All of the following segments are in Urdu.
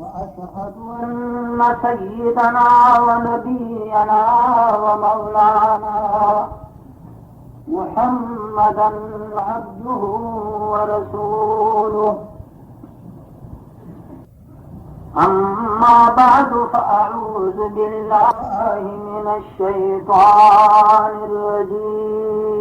وأشهد أن سيدنا ونبينا ومولانا محمدا عبده ورسوله. أما بعد فأعوذ بالله من الشيطان الرجيم.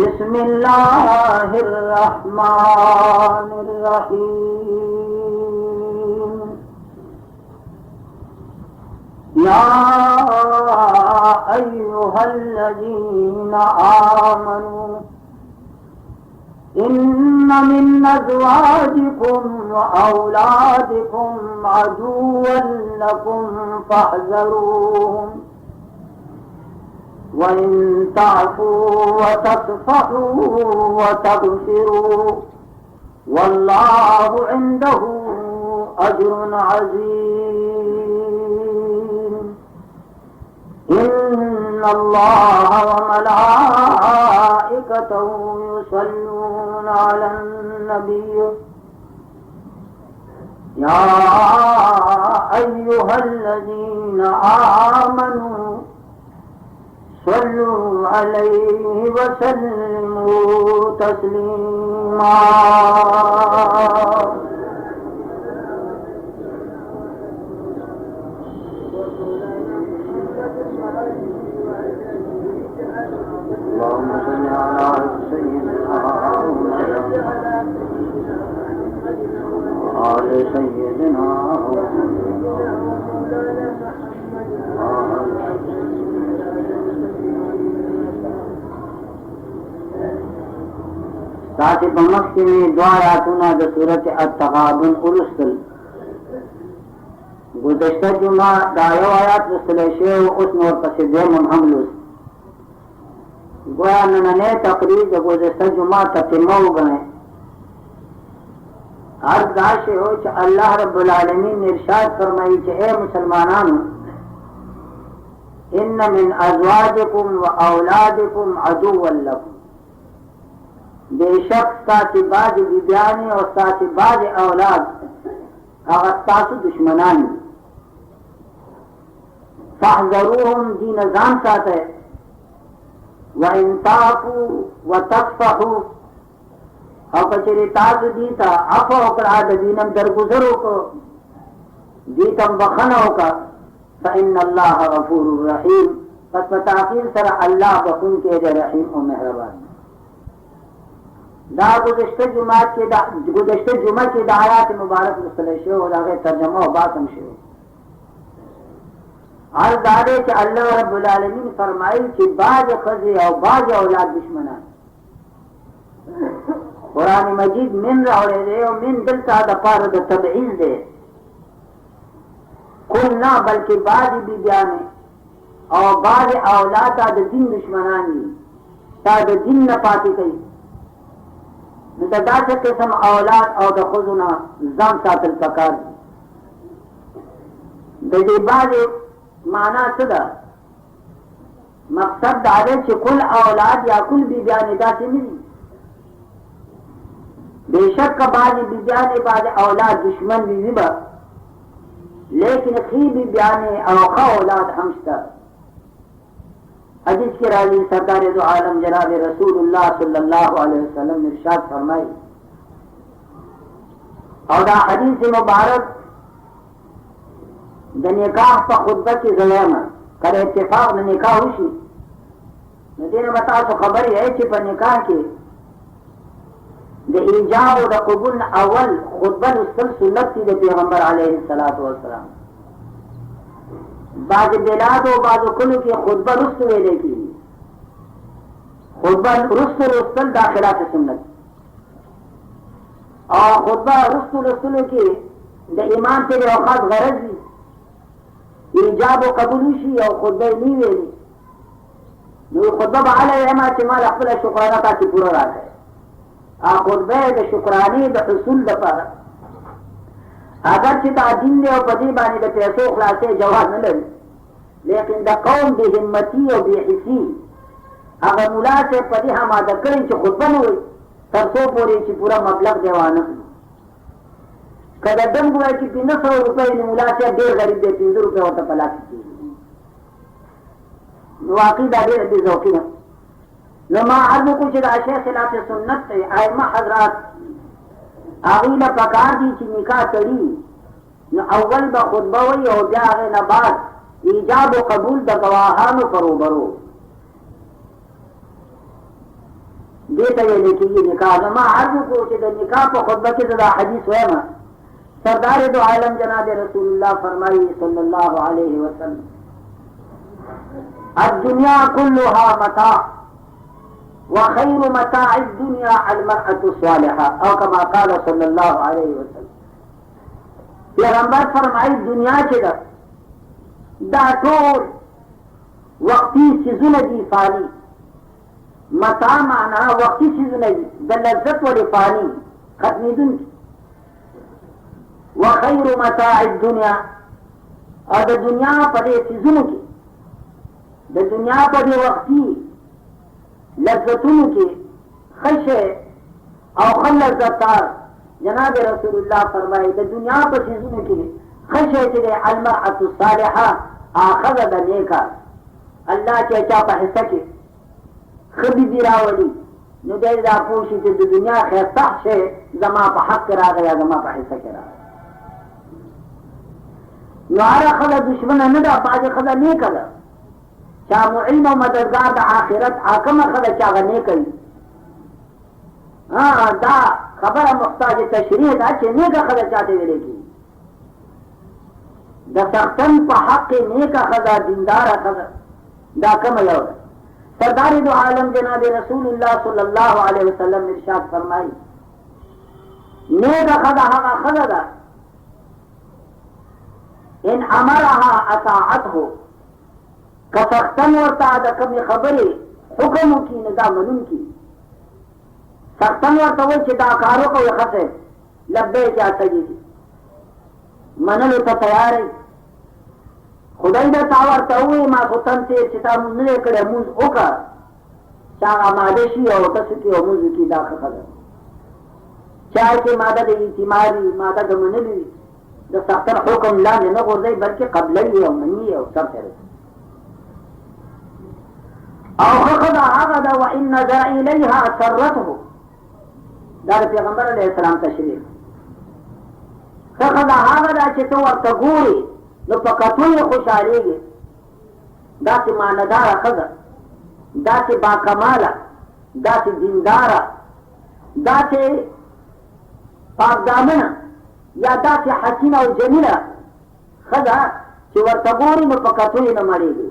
بسم الله الرحمن الرحيم. يا أيها الذين آمنوا إن من أزواجكم وأولادكم عدوا لكم فاحذروهم وإن تعفوا وتصفحوا وتغفروا والله عنده أجر عظيم. إن الله وملائكته يصلون على النبي يا أيها الذين آمنوا صلوا عليه وسلموا تسليما. اللهم صل على سيدنا وعلى سيدنا تاسي بمخت میں دعا آیاتنا دا صورت التغابن ارسل گزشتہ جمعہ دایو آیات رسلے شیو اس نور پسیدے منحملوس گویا نننے تقریر دا گزشتہ جمعہ تتمو گئے. عرض داشے ہو چا اللہ رب العالمین نے ارشاد فرمائی چا اے مسلمانانو ان من ازواجکم و اولادکم عدوا لکم، بے شک ساتھی باز بیبیانی اور ساتھی باز اولاد اغتاسو دشمنانی. فاحذروهم دین ازام ساتے وَإِن تَعْفُوا وَتَصْفَحُوا او کچری تاسو دیتا عفو اکرا دینم درگزرو کو دیتم بخنو کا فإن اللہ غفور رحیم، پس بتاخیر سر اللہ بخون کے دے رحیم و مہربان. دا گزشتہ جمعہ کی آیات مبارک مصطلح شو اور آگے ترجمہ و باتم شو. عرض دارے کہ اللہ رب العالمین فرمائی کہ باز خزی اور باز اولاد دشمنان. قرآن مجید من راوڑے دے اور من دلتا دا پار دا تبعیز دے کل نہ بلکہ باز بیبیانے اور باز اولاد دا دین دشمنانی تا دا دین نہ پاتی کئی دا سے قسم اولاد او دا خزنا زام ساتل پکار دی باز معنی صدا مقصد دارے چھ کل اولاد یا کل بیبیانے دا سے نہیں. بے شک بعض بیبیانے بعض اولاد دشمن بھی نبا لیکن خی بیبیانے او خا اولاد ہمشتا. حدیث کے راوی سرکار دو عالم جناب رسول اللہ صلی اللہ علیہ وسلم نے ارشاد فرمائی اور دا حدیث مبارک دا نکاح پا خطبہ کی ضیامہ کر اتفاق دا نکاح ہوشی ندین بتا تو خبری ہے چی پا نکاح کی دا ایجاب و دا قبول اول خطبہ نستل سنت تی دا پیغمبر علیہ السلام. بعض بلاد و بعض کلو کی خطبہ رست ویلے کی خطبہ رستل داخلات سنت اور خطبہ رستل کی دا امام تیرے اوقات غرض بھی ایجاب و قبولوشی اور خطبہ نہیں ویلی نو خطبہ بعلی اما چمال اقبل شکرانہ کا چی پورا رات ہے خطبہ دا شکرانی دا حصول دا پارا اگر چې دا دین دی او په دې باندې د پیسو خلاصې جواز نه لري، لیکن د قوم بې همتي او بې حسي هغه ملا صاحب په دې هماده کړی چې خطبه نه وایي تر څو پورې چې پوره مبلغ دی وانخلي. که د ډنګ وایي چې 1500 روپۍ نو ملا صاحب ډېر غریب دی، 15 روپۍ ورته په لاس کېږي. نو واقعي دا ډېره بې ذوقي ده. نو ما عرض وکړو چې دا شی خلاف سنت دی. ائمه حضرات هغوی له پکار دي چې نکاح تړي نو اول به خطبه وایي او بیا هغې نه بعد ایجاب و قبول د ګواهانو په روبرو دې ته ویل کېږي نکاح. نو ما عرض وکړو چې د نکاح په خطبه کې زه دا حدیث وایم. سردار دو عالم جناب رسول الله فرمایي صلی الله علیه وسلم الدنیا كلها متاع وخير متاع الدنيا المرأة الصالحة او كما قال صلى الله عليه وسلم. پیغمبر فرمایي دنیا چې ده دا ټول وقتی څیزونه دي فانی. متاع معنا وقتی څیزونه دي د لذت ولې فانی ختمېدونکي. وخير متاع الدنيا او د دنیا په دې څیزونو کې د دنیا په دې وقتی لذتونو کې خشه او خل لذتار جناب رسول الله فرمایي د دنیا په څیزونو کې خشه چې المرأة الصالحة اخذ د نیکا الله چې چا په حصہ کې خبي دی راوړي نو دې دا پوښي چې د دنیا خیر صح شي زما په حق راغی یا زما په حصہ کې راغی. نو هر خله دشمنه نه ده، بعضې خله نیکه ده. چا معین او مددگار د آخرت حاکمه خله چې هغه نیکه وي. دا خبره محتاج تشریح ده چې نیکه خله چاته ویلی کېږي. د سختن په حق نیکه ښځه دینداره ښځه دا کومه یو ده. سردار دو عالم جناب رسول الله صلی الله علیه وسلم ارشاد فرمایي نیکه ښځه هغه ښځه ده ان امرها اطاعته که سختن ورته د کومې خبرې حکم وکړي نو دا منونکي. سختن ورته وایي چې دا کار وکړئ ښه صاحب لبیک یا سیدي منلو ته تیار یې. خدای درته ورته ووایي ماخوستن صاحب چې تا مونځ نه دی کړی مونځ وکړه چې هغه ماده شي او تاسو کې او مونځ وکړي دا ښه خبره. چا کې ماده د اعتماد وي ماده د منلو وي د سختن حکم لاندې نه غورځوي بلکې قبلوي او مني او سر ته رسي. او ښځه هغه ده وان نظر الیها سرته دا د پیغمبر علیه السلام تشریح. ښځه هغه ده چې ته ورته ګورې نو په کتو یې خوشحالېږي. داسې معنیداره ښځه، داسې باکماله، داسې دینداره، داسې پاکدامنه یا داسې حسینه او جمیله ښځه چې ورته ګورې نو په کتو یې نه مړېږي.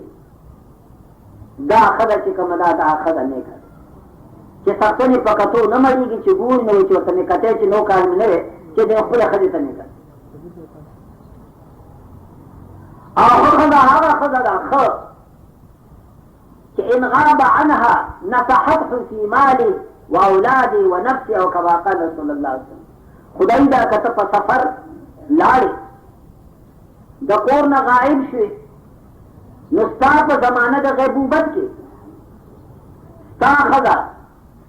دا ښځه چې کومه ده دا ښځه نیکه ده چې سختنې په کتو نه مړېږي چې ګوري نه وي چې ورته مې کتی چې نو کار مې نه دی چې دی خپله ښځې ته نیکه. او ښه ښځه هغه ښځه ده ښه چې ان غاب عنها نصحته في مالي واولادي ونفسي او كما قال رسول الله صلی الله علیه وسلم. خدای دا که ته په سفر لاړې د کور نه غایب شوې نو ستا په زمانه د غیبوبت کې ستا ښځه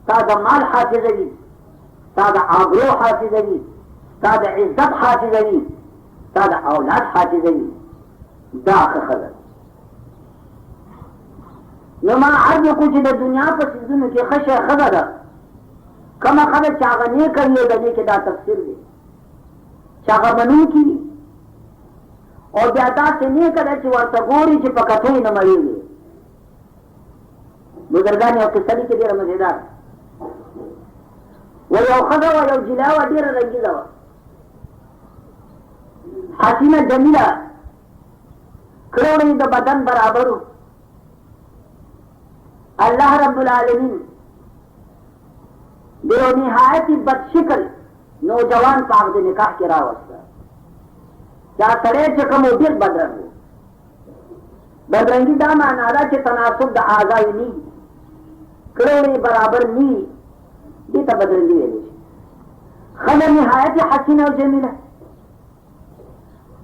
ستا د مال حافظوي، ستا د آبرو حافظوي، ستا د عزت حافظوي، ستا د اولاد حافظوي. دا ښه ښځه. نو ما عرض وکړو چې د دنیا په څیزونو کې ښه شی ښځه ده. کومه ښځه چې هغه نیکه وي د دې کې دا تفسیر دی چې هغه منونکي وي او بیا داسې نیکه ده چې ورته ګوري چې په کتو یې نه مړېږي. بزرګان یو قصه لیکي ډېره مزېدار. و یو ښځه وه یو جیله وه ډېره رنګیزه وه حسینه جمیله کړوړې د بدن برابرو. الله رب العالمین د یو نهایتي بد شکل نوجوان په عقد نکاح کې راوسته. دا سړی چې کوم و ډېر بدرنګ و. بدرنګي دا معنا ده چې تناسب د اعضاء نه کړوړې برابر نه دې ته بدرنګي ویلی شي. ښځه نهایت حسینه او جمیله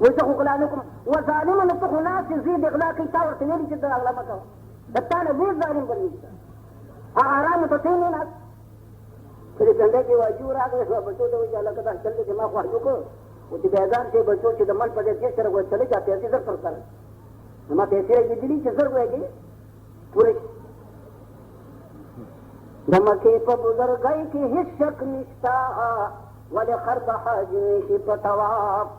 وإذا قلنا لكم وظالما نتقنا تزيد إغلاقي تاور تنيري جدا أغلى مكاو دتانا ليه ظالم بالنسبة أعرام تطيني ناس كده جنده كي واجور آگا بچو دو جالا کتا چلتے جمع خواهیو کو وہ تی بیزان سے بچو چی دمان پڑے تیس چرا گوئے چلے جاتے ہیں زر کرتا ہے ہما تیسے رہی دلی چی زر گوئے گی پورے دمکے پا بزرگائی کی ہیچ شک نشتا ولی خرد حاجی پتواب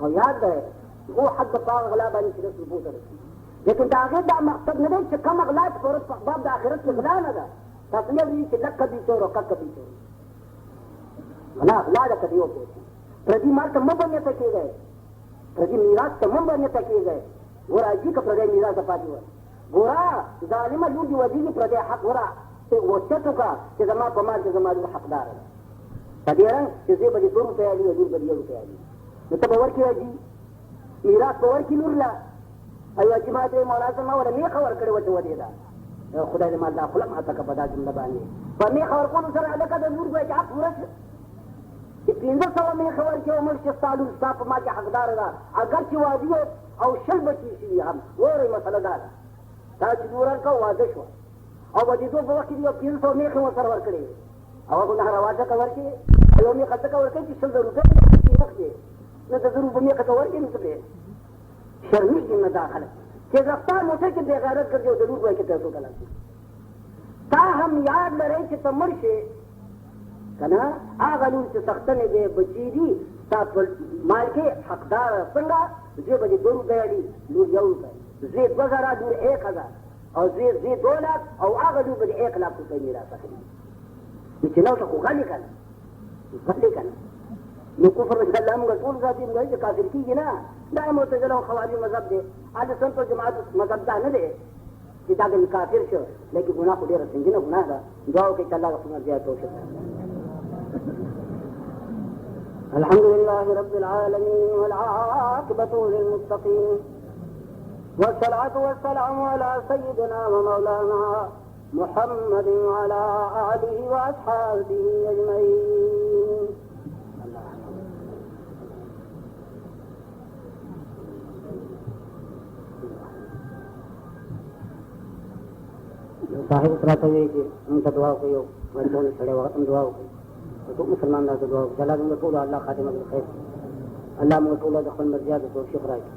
او یاد ده هو حد په غلا باندې چې رسول بوته لیکن دا هغه دا مقصد نه دی چې کوم غلا پر باب د آخرت کې غلا نه ده تاسو نه وی چې لکه دي چور او ککه دي چور غلا ده کدی وکړي پردي مال ته مو باندې تکیږي پردي میراث ته مو باندې تکیږي ورایي که پردي میراث پاتې و ګورا ظالم لوډي ودی پردي حق ورا ته وچتو کا چې زما په مال کې زما حقدار ده پدې چې زه به 2 روپیا دی او دې به 1 روپیا دی نو ته باور کیږي میراث باور کی نور لا ایو چې ما ته مولا سره ما ولا می خبر کړو وته ودی دا خدای دې ما دا خپل ما تک په دا جمله باندې په می خبر کوم سره الکه د نور به حق ورس چې 1500 می خبر کې عمر چې سالو صاحب ما کې حقدار ده اگر چې وادي او شل بچی شي هم وره مسله ده دا چې دوران کو واده شو او ودی دوه وخت دی 300 می خبر سره ور کړی او هغه نه راوځه کور کې یو می خطه کور کې چې 100 روپے وخت نه د ضرورت می خطه ور کې نه څه شرمېږي نه داخله چې رفتار موټر کې بې غیرت ګرځي او ضرور وایي چې پیسو کلا تا هم یاد لرئ چې ته مړ شې که نه هغه لور چې سختنې دی بچي دي ستا په مال کې حقدار څنګه زوی به دې 2 روپۍ دي لور 1 روپۍ زوی 2000 لور 1000 او زوی 2 لاک او هغه لور به 1 لاک روپۍ میراث اخلي نو چې نو ته خو غلي که نه غلي که نه نو کفر چې الله موږ ټول ذاتي موږ چې کافر کېږي نه دا معتزله او خوارج مذهب دی اهل سنت والجماعت مذهب دا نه دی چې دا د کافر شو لیکن ګناه خو ډېره سنګینه ګناه ده دعا وکړئ چې الله رحمت زیات وکړي الحمد لله رب العالمين والعاقبة للمتقين والصلاة والسلام على سيدنا ومولانا محمد وعلى آله وأصحابه أجمعين صاحب پراته وی چې موږ دعا کوو ورته سره وختم دعا کوو ټول مسلمان دا دعا کوي الله موږ ټول الله خاتمه بالخير الله موږ ټول د خپل مرزيات او شکر راکړي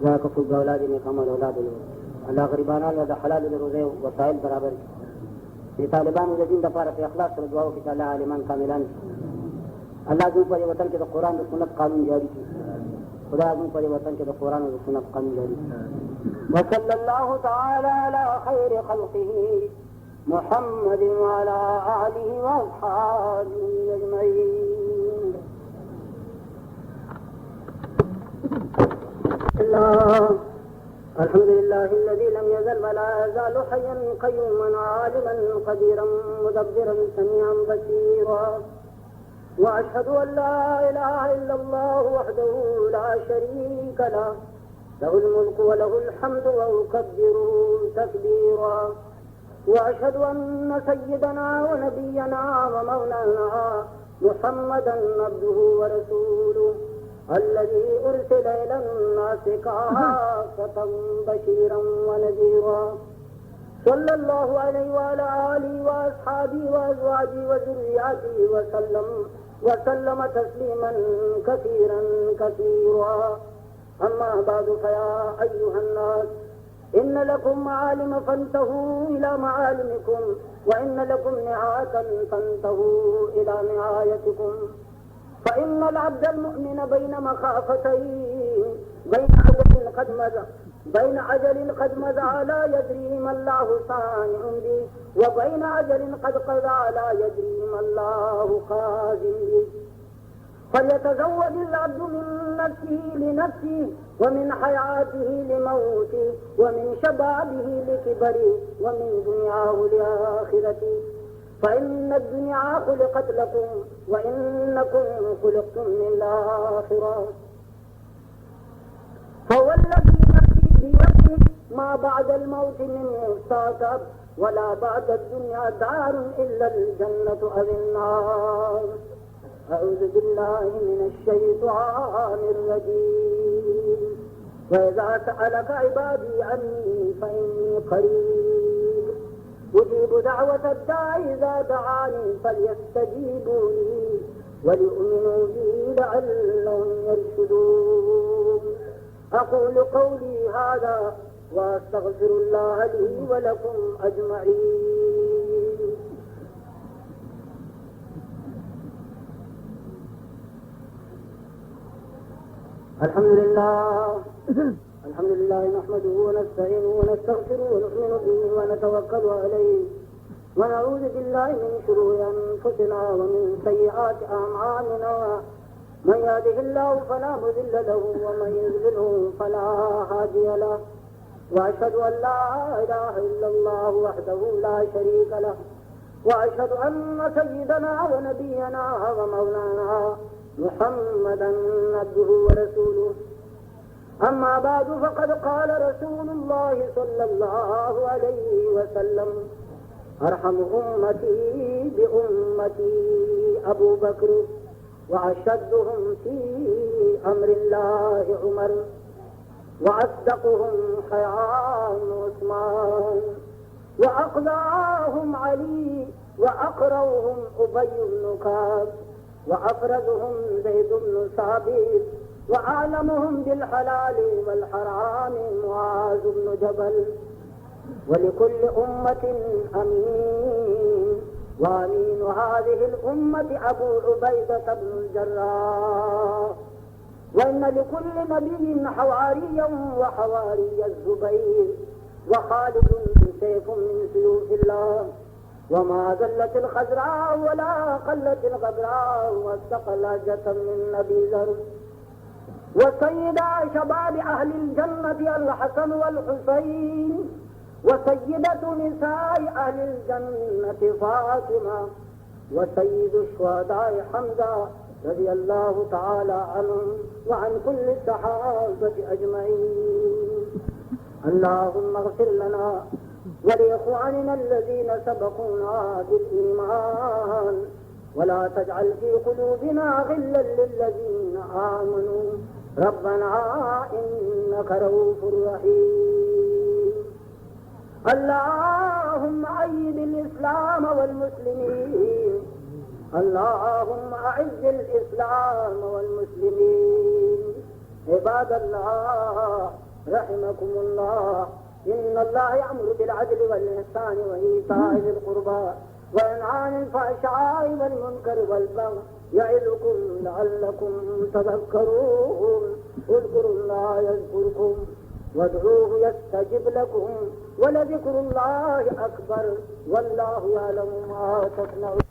یا کوم اولاد نه کوم اولاد الله غریبانو له حلال روزي او وسایل برابر کړي طالبانو د دین لپاره په اخلاص سره دعا وکړي چې الله عالمان کاملان الله دې په وطن کې د قران او سنت قانون جاری کړي خدا دې په وطن کې د قران او سنت قانون جاری کړي وصلى الله تعالى على خير خلقه محمد وعلى آله وأصحابه أجمعين الحمد لله الذي لم يزل ولا يزال حيا قيوما عالما قديرا مدبرا سميعا بصيرا وأشهد أن لا إله إلا الله وحده لا شريك له له الملك وله الحمد وأكبر تكبيرا وأشهد أن سيدنا ونبينا ومولانا محمدا عبده ورسوله الذي أرسل إلى الناس كافة بشيرا ونذيرا صلى الله عليه وعلى آله وأصحابه وأزواجه وذرياته وسلم تسليما كثيرا كثيرا أما بعد فيا أيها الناس إن لكم معالم فانتهوا إلى معالمكم وإن لكم نعاية فانتهوا إلى نعايتكم فإن العبد المؤمن بين مخافتين بين عجل قد مضى لا يدري ما الله صانع به وبين عجل قد قضى لا يدري ما الله قادم به فليتزود العبد من نفسه لنفسه ومن حياته لموته ومن شبابه لكبره ومن دنياه لآخرته فإن الدنيا خلقت لكم وإنكم خلقتم من الآخرة فهو الذي نفسي بيده ما بعد الموت من مستعتب ولا بعد الدنيا دار إلا الجنة أو النار أعوذ بالله من الشيطان الرجيم وإذا سألك عبادي عني فإني قريب أجيب دعوة الداعي إذا دعاني فليستجيبوا لي وليؤمنوا بي لعلهم يرشدون أقول قولي هذا وأستغفر الله لي ولكم أجمعين الحمد لله نحمده ونستعينه ونستغفره ونؤمن به ونتوكل عليه ونعوذ بالله من شرور أنفسنا ومن سيئات أعمالنا من يهده الله فلا مضل له ومن يضلله فلا هادي له وأشهد أن لا إله إلا الله وحده لا شريك له وأشهد أن سيدنا ونبينا ومولانا محمدا عبده ورسوله أما بعد فقد قال رسول الله صلى الله عليه وسلم أرحم أمتي بأمتي أبو بكر وأشدهم في أمر الله عمر وأصدقهم حياء عثمان وأقضاهم علي وأقرأهم أبي بن كعب وأفرزهم زيد بن ثابت وأعلمهم بالحلال والحرام معاذ بن جبل ولكل أمة أمين وأمين هذه الأمة أبو عبيدة بن الجراح وإن لكل نبي حواريا وحواري الزبير وخالد سيف من سيوف الله وما زلت الخزراء ولا قلت الغبراء واستقلت من نبي ذر وسيدا شباب أهل الجنة الحسن والحسين وسيدة نساء أهل الجنة فاطمة وسيد الشهداء حمزة رضي الله تعالى عنهم وعن كل الصحابة أجمعين. اللهم اغفر لنا ولإخواننا الذين سبقونا بالإيمان ولا تجعل في قلوبنا غلا للذين آمنوا ربنا إنك رؤوف رحيم. اللهم أيد الإسلام والمسلمين اللهم أعز الإسلام والمسلمين. عباد الله رحمكم الله إن الله يأمر بالعدل والإحسان وإيتاء ذي القربى وينهى عن الفحشاء والمنكر والبغي يعظكم لعلكم تذكرون. اذكروا الله يذكركم وادعوه يستجب لكم ولذكر الله أكبر والله يعلم ما تصنعون.